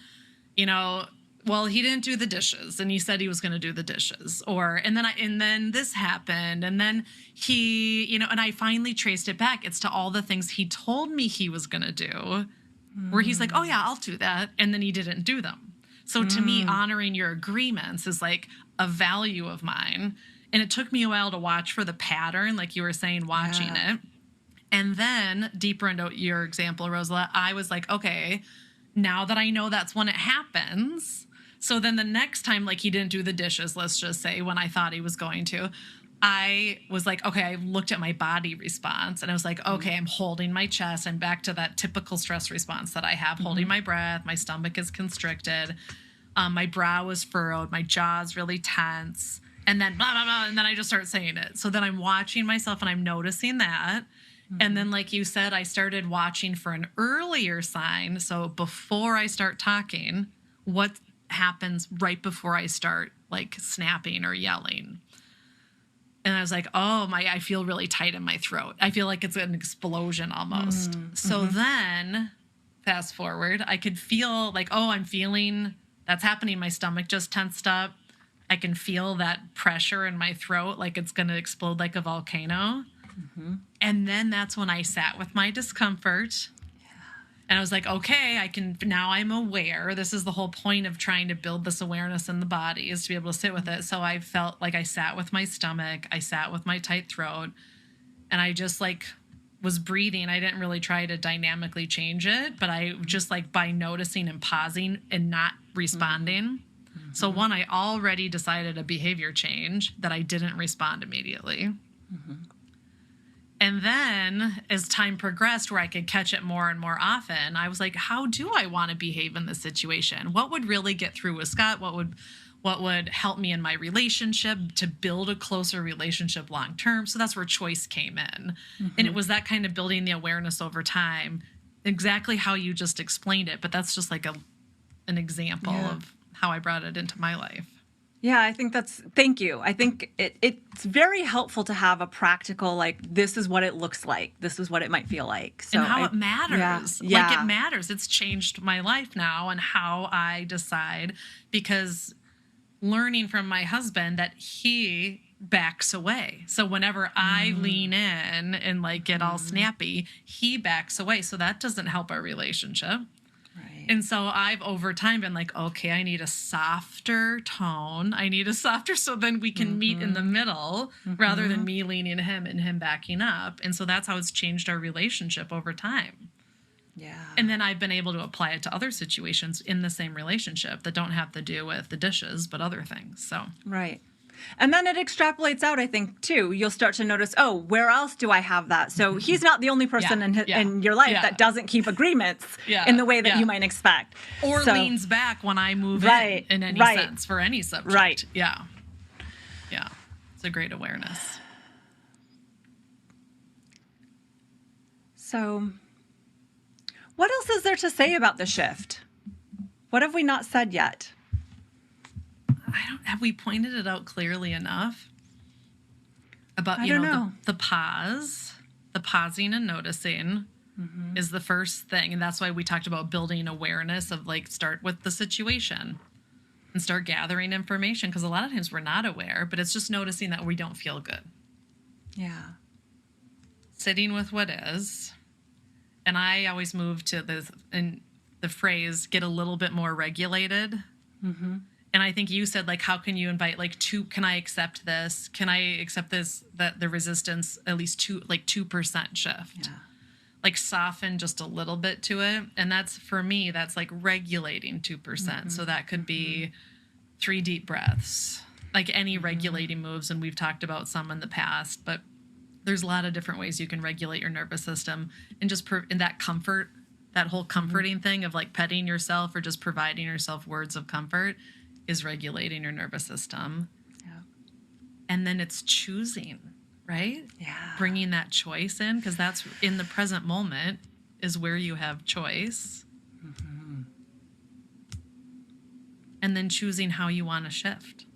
you know. Well, he didn't do the dishes, and he said he was going to do the dishes, and then this happened, and then he, you know, and I finally traced it back. It's to all the things he told me he was going to do, where he's like, oh yeah, I'll do that, and then he didn't do them. So to me, honoring your agreements is like a value of mine, and it took me a while to watch for the pattern, like you were saying, watching it, and then deeper into your example, Rosala, I was like, okay, now that I know that's when it happens. So then the next time, like he didn't do the dishes, let's just say, when I thought he was going to, I was like, okay, I looked at my body response and I was like, okay, I'm holding my chest. I'm back to that typical stress response that I have, holding my breath. My stomach is constricted. My brow is furrowed. My jaw's really tense. And then blah, blah, blah. And then I just start saying it. So then I'm watching myself and I'm noticing that. And then, like you said, I started watching for an earlier sign. So before I start talking, what happens right before I start like snapping or yelling? And I was like, oh, I feel really tight in my throat. I feel like it's an explosion almost. So then, fast forward, I could feel like, oh, I'm feeling that's happening. My stomach just tensed up. I can feel that pressure in my throat, like it's going to explode like a volcano. And then that's when I sat with my discomfort. And I was like, okay, now I'm aware. This is the whole point of trying to build this awareness in the body, is to be able to sit with it. So I felt like I sat with my stomach, I sat with my tight throat, and I just like was breathing. I didn't really try to dynamically change it, but I just like by noticing and pausing and not responding. So one, I already decided a behavior change that I didn't respond immediately. And then as time progressed, where I could catch it more and more often, I was like, how do I want to behave in this situation? What would really get through with Scott? What would help me in my relationship to build a closer relationship long term? So that's where choice came in. And it was that kind of building the awareness over time, exactly how you just explained it. But that's just like an example of how I brought it into my life. Yeah, I think thank you. I think it's very helpful to have a practical, like, this is what it looks like. This is what it might feel like. So and how it matters. Yeah. Like, it matters. It's changed my life now and how I decide, because learning from my husband that he backs away. So whenever I lean in and like get all snappy, he backs away. So that doesn't help our relationship. And so I've over time been like, okay, I need a softer tone. So then we can meet in the middle rather than me leaning him and him backing up. And so that's how it's changed our relationship over time. Yeah. And then I've been able to apply it to other situations in the same relationship that don't have to do with the dishes, but other things. So. Right. And then it extrapolates out, I think, too. You'll start to notice, oh, where else do I have that? So he's not the only person in your life that doesn't keep agreements in the way that you might expect. Or leans back when I move in any sense for any subject. Right. Yeah. Yeah. It's a great awareness. So, what else is there to say about the shift? What have we not said yet? Have we pointed it out clearly enough? About, I don't know. The pausing and noticing is the first thing. And that's why we talked about building awareness of like, start with the situation and start gathering information. Because a lot of times we're not aware, but it's just noticing that we don't feel good. Yeah. Sitting with what is. And I always move to the phrase, get a little bit more regulated. Mm-hmm. And I think you said, like, how can you invite, like, can I accept this? Can I accept this, that the resistance, at least 2% shift? Yeah. Like, soften just a little bit to it. And that's, for me, that's like regulating 2%. Mm-hmm. So that could be 3 deep breaths, like any regulating moves. And we've talked about some in the past, but there's a lot of different ways you can regulate your nervous system. And just in that comfort, that whole comforting thing of like petting yourself or just providing yourself words of comfort is regulating your nervous system. Yeah. And then it's choosing, right? Yeah. Bringing that choice in, because that's in the present moment is where you have choice. Mm-hmm. And then choosing how you want to shift.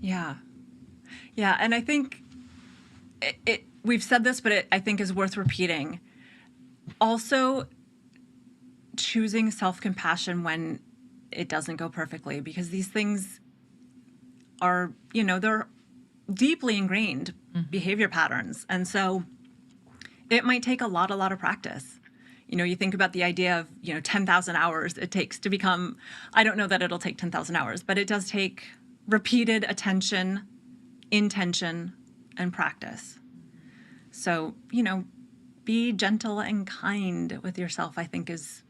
Yeah. Yeah. And I think we've said this, but I think is worth repeating. Also, choosing self-compassion when it doesn't go perfectly, because these things are, they're deeply ingrained behavior patterns. And so it might take a lot of practice. You think about the idea of, 10,000 hours it takes to become, I don't know that it'll take 10,000 hours, but it does take repeated attention, intention, and practice. So, be gentle and kind with yourself, I think, is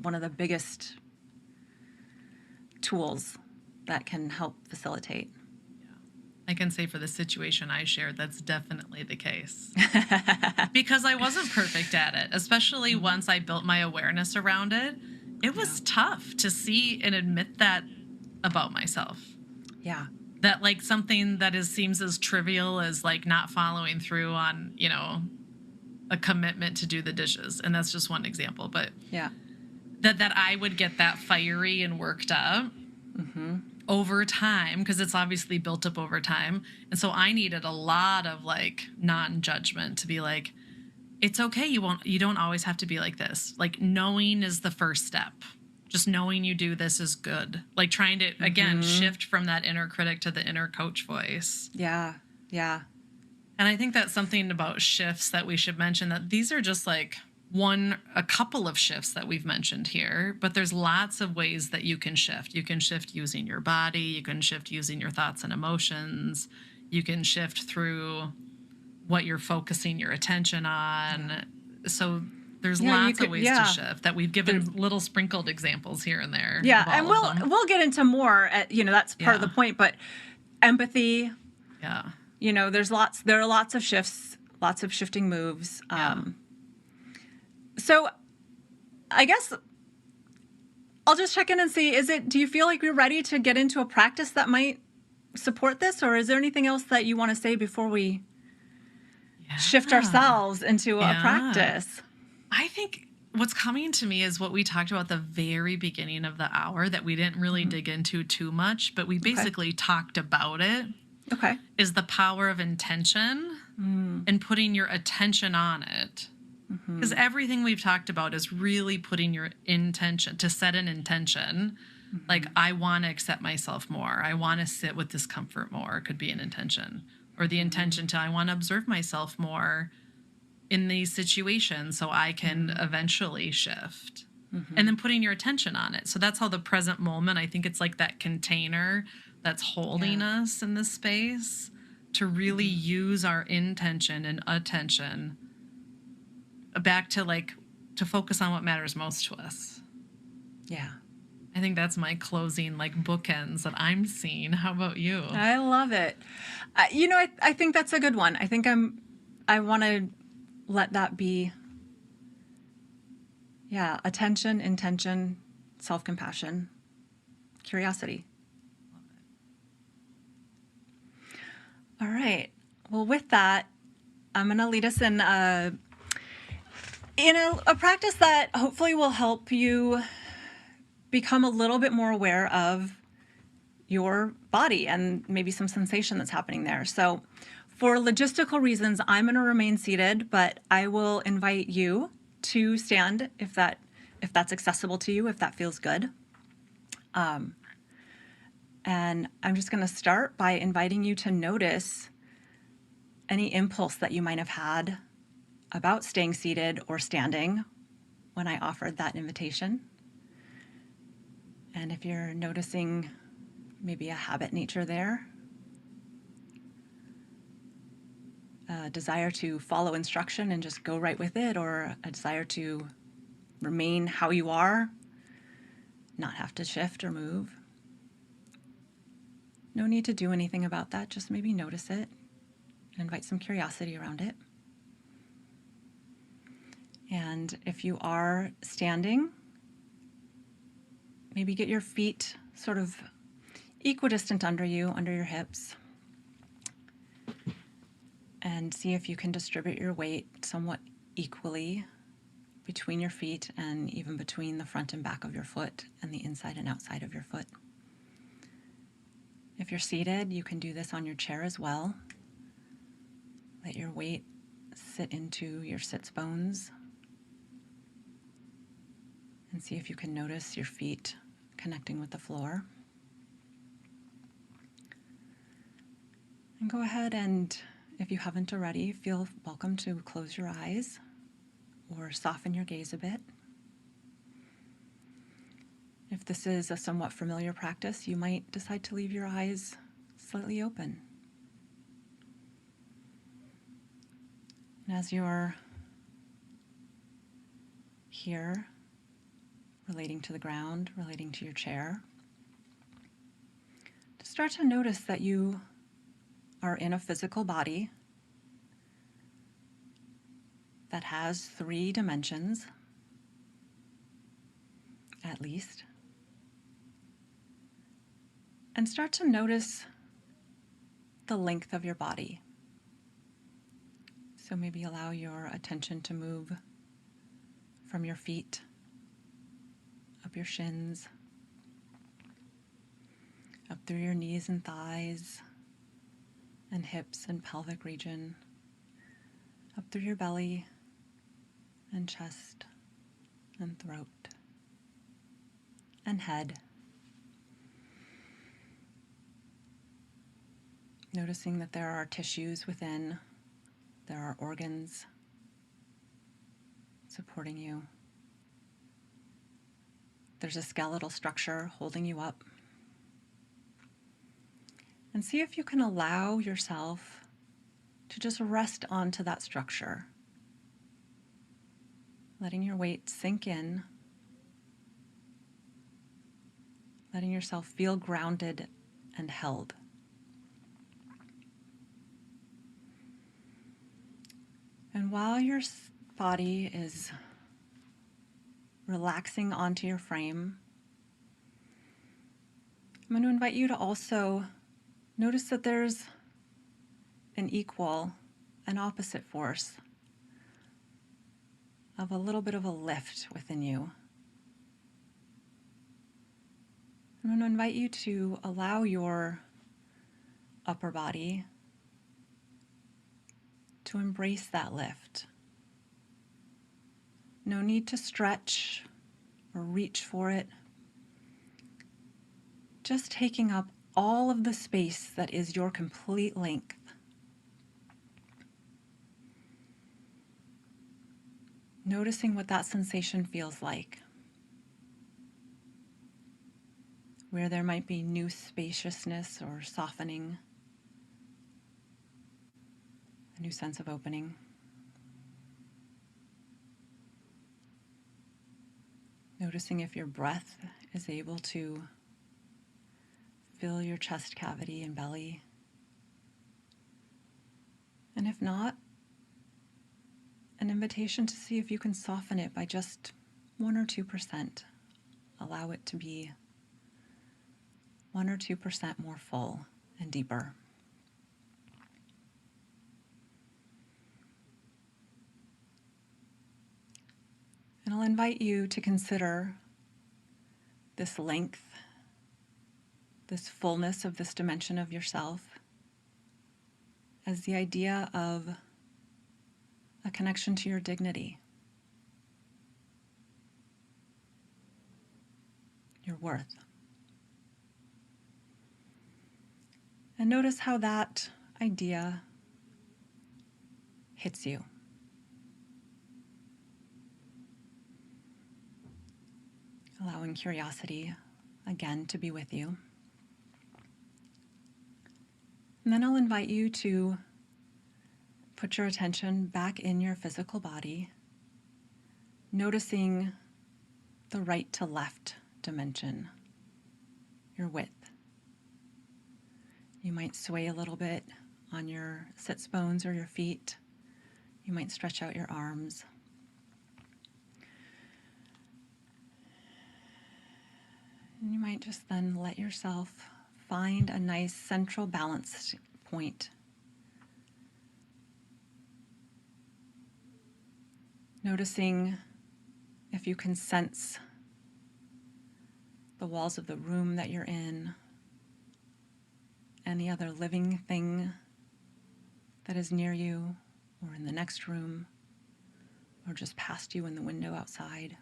one of the biggest tools that can help facilitate. I can say for the situation I shared, that's definitely the case. Because I wasn't perfect at it, especially once I built my awareness around it. It was tough to see and admit that about myself. Yeah. That like something that seems as trivial as like not following through on, a commitment to do the dishes. And that's just one example, but yeah, that I would get that fiery and worked up over time, because it's obviously built up over time. And so I needed a lot of like non-judgment to be like, it's okay. You don't always have to be like this. Like knowing is the first step. Just knowing you do this is good. Like trying to, again, shift from that inner critic to the inner coach voice. Yeah. Yeah. And I think that's something about shifts that we should mention, that these are just like a couple of shifts that we've mentioned here, but there's lots of ways that you can shift. You can shift using your body. You can shift using your thoughts and emotions. You can shift through what you're focusing your attention on. Yeah. So there's lots of ways to shift that we've given little sprinkled examples here and there. Yeah. And we'll get into more that's part of the point, but empathy. Yeah. There are lots of shifts, lots of shifting moves. So I guess I'll just check in and see, do you feel like you're ready to get into a practice that might support this? Or is there anything else that you want to say before we shift ourselves into a practice? I think what's coming to me is what we talked about at the very beginning of the hour that we didn't really dig into too much, but we basically talked about it. Okay. Is the power of intention and putting your attention on it. Because everything we've talked about is really putting your intention, to set an intention. Like, I want to accept myself more. I want to sit with discomfort more, could be an intention. Or the intention to, I want to observe myself more in these situations so I can eventually shift. And then putting your attention on it. So that's how the present moment, I think it's like that container that's holding us in this space to really use our intention and attention back to to focus on what matters most to us. Yeah. I think that's my closing bookends that I'm seeing. How about you? I love it. I think that's a good one. I think I want to let that be, attention, intention, self-compassion, curiosity. All right. Well, with that, I'm going to lead us in in a practice that hopefully will help you become a little bit more aware of your body and maybe some sensation that's happening there. So for logistical reasons, I'm going to remain seated, but I will invite you to stand if that's accessible to you, if that feels good. And I'm just going to start by inviting you to notice any impulse that you might have had about staying seated or standing when I offered that invitation. And if you're noticing maybe a habit nature there, a desire to follow instruction and just go right with it, or a desire to remain how you are, not have to shift or move. No need to do anything about that, just maybe notice it and invite some curiosity around it. And if you are standing, maybe get your feet sort of equidistant under you, under your hips, and see if you can distribute your weight somewhat equally between your feet and even between the front and back of your foot and the inside and outside of your foot. If you're seated, you can do this on your chair as well. Let your weight sit into your sits bones and see if you can notice your feet connecting with the floor. And go ahead and, if you haven't already, feel welcome to close your eyes or soften your gaze a bit. If this is a somewhat familiar practice, you might decide to leave your eyes slightly open. And as you're here, relating to the ground, relating to your chair, to start to notice that you are in a physical body that has 3 dimensions, at least. And start to notice the length of your body. So maybe allow your attention to move from your feet, up your shins, up through your knees and thighs, and hips and pelvic region, up through your belly and chest and throat and head. Noticing that there are tissues within, there are organs supporting you. There's a skeletal structure holding you up. And see if you can allow yourself to just rest onto that structure, letting your weight sink in, letting yourself feel grounded and held. And while your body is relaxing onto your frame, I'm going to invite you to also notice that there's an equal and opposite force of a little bit of a lift within you. I'm going to invite you to allow your upper body to embrace that lift. No need to stretch or reach for it. Just taking up all of the space that is your complete length. Noticing what that sensation feels like. Where there might be new spaciousness or softening, a new sense of opening. Noticing if your breath is able to fill your chest cavity and belly. And if not, an invitation to see if you can soften it by just 1 or 2%. Allow it to be 1 or 2% more full and deeper. And I'll invite you to consider this length, this fullness of this dimension of yourself as the idea of a connection to your dignity, your worth. And notice how that idea hits you. Allowing curiosity again to be with you. And then I'll invite you to put your attention back in your physical body, noticing the right to left dimension, your width. You might sway a little bit on your sits bones or your feet. You might stretch out your arms. And you might just then let yourself find a nice central balance point. Noticing if you can sense the walls of the room that you're in, any other living thing that is near you or in the next room or just past you in the window outside.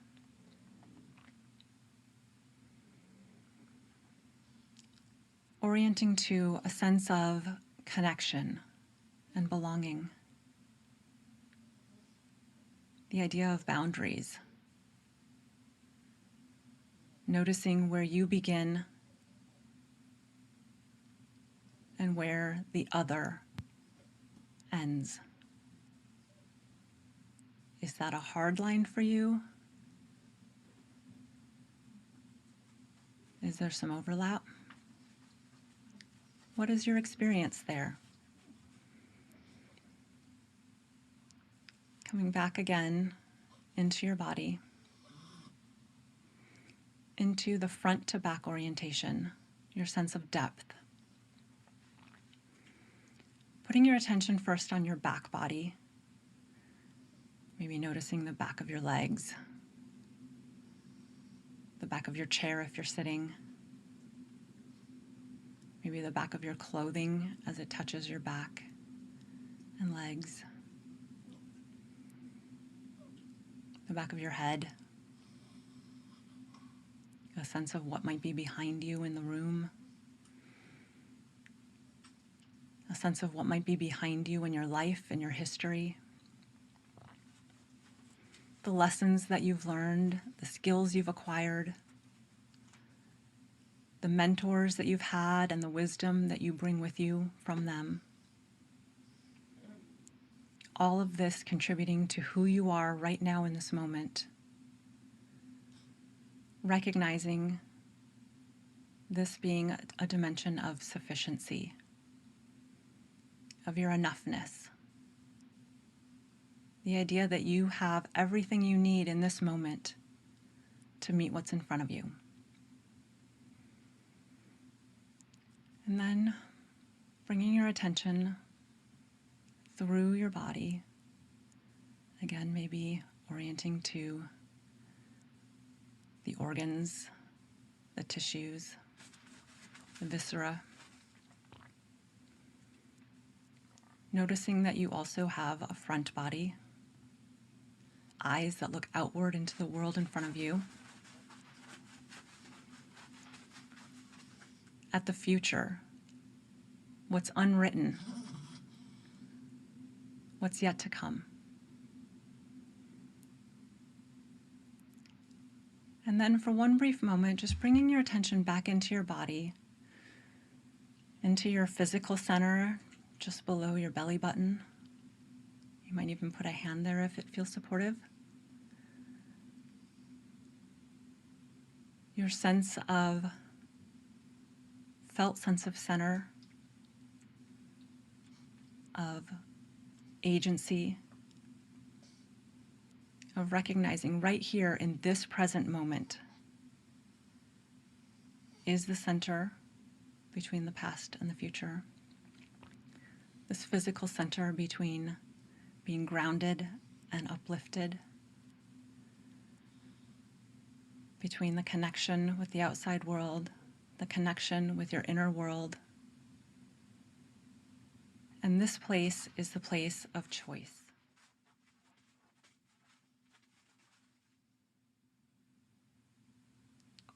Orienting to a sense of connection and belonging. The idea of boundaries. Noticing where you begin and where the other ends. Is that a hard line for you? Is there some overlap? What is your experience there? Coming back again into your body, into the front to back orientation, your sense of depth. Putting your attention first on your back body, maybe noticing the back of your legs, the back of your chair if you're sitting, maybe the back of your clothing as it touches your back and legs, the back of your head, a sense of what might be behind you in the room, a sense of what might be behind you in your life and your history, the lessons that you've learned, the skills you've acquired, the mentors that you've had and the wisdom that you bring with you from them. All of this contributing to who you are right now in this moment. Recognizing this being a dimension of sufficiency, of your enoughness. The idea that you have everything you need in this moment to meet what's in front of you. And then bringing your attention through your body, again, maybe orienting to the organs, the tissues, the viscera. Noticing that you also have a front body, eyes that look outward into the world in front of you. At the future, what's unwritten, what's yet to come. And then for one brief moment, just bringing your attention back into your body, into your physical center, just below your belly button. You might even put a hand there if it feels supportive. Your felt sense of center, of agency, of recognizing right here in this present moment is the center between the past and the future. This physical center between being grounded and uplifted, between the connection with the outside world, the connection with your inner world. And this place is the place of choice.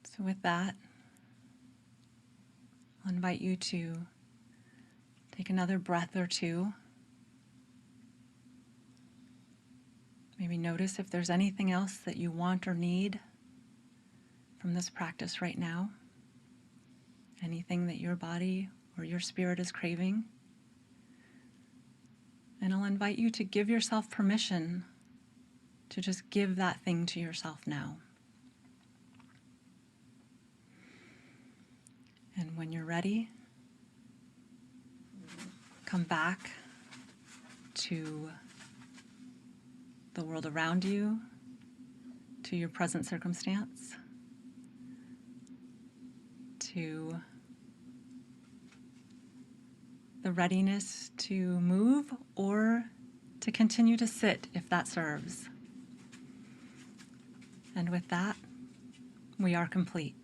So with that, I'll invite you to take another breath or two. Maybe notice if there's anything else that you want or need from this practice right now. Anything that your body or your spirit is craving. And I'll invite you to give yourself permission to just give that thing to yourself now. And when you're ready, come back to the world around you, to your present circumstance, to the readiness to move or to continue to sit if that serves. And with that, we are complete.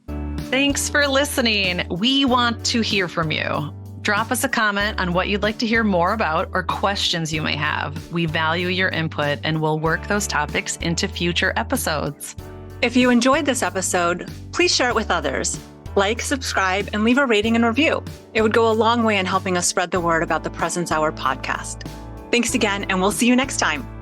Thanks for listening. We want to hear from you. Drop us a comment on what you'd like to hear more about or questions you may have. We value your input and we'll work those topics into future episodes. If you enjoyed this episode, please share it with others. Like, subscribe, and leave a rating and review. It would go a long way in helping us spread the word about the Presence Hour podcast. Thanks again, and we'll see you next time.